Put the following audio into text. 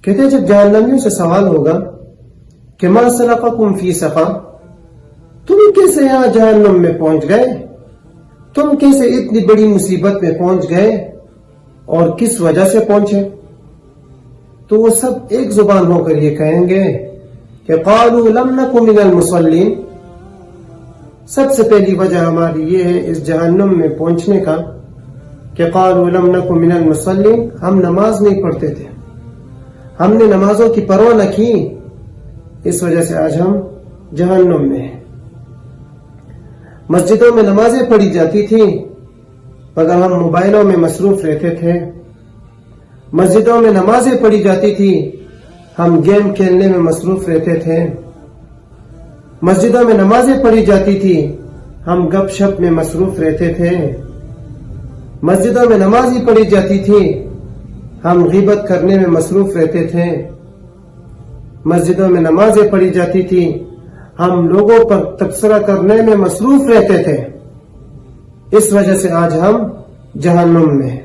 کہتے ہیں جب جہنمیوں سے سوال ہوگا کہ ما سلککم فی سقر، تم کیسے یہاں جہنم میں پہنچ گئے، تم کیسے اتنی بڑی مصیبت میں پہنچ گئے اور کس وجہ سے پہنچے، تو وہ سب ایک زبان ہو کر یہ کہیں گے کہ قالوا لم نک من المصلین، سب سے پہلی وجہ ہماری یہ ہے اس جہنم میں پہنچنے کا کہ قالوا لم نک من المصلین، ہم نماز نہیں پڑھتے تھے، ہم نے نمازوں کی پرواہ نہ کی، اس وجہ سے آج ہم جہنم میں ہیں۔ مسجدوں میں نمازیں پڑھی جاتی تھی مگر ہم موبائلوں میں مصروف رہتے تھے، مسجدوں میں نمازیں پڑھی جاتی تھی ہم گیم کھیلنے میں مصروف رہتے تھے، مسجدوں میں نمازیں پڑھی جاتی تھی ہم گپ شپ میں مصروف رہتے تھے، مسجدوں میں نمازیں پڑھی جاتی تھی ہم غیبت کرنے میں مصروف رہتے تھے، مسجدوں میں نمازیں پڑھی جاتی تھی ہم لوگوں پر تبصرہ کرنے میں مصروف رہتے تھے، اس وجہ سے آج ہم جہنم میں ہیں۔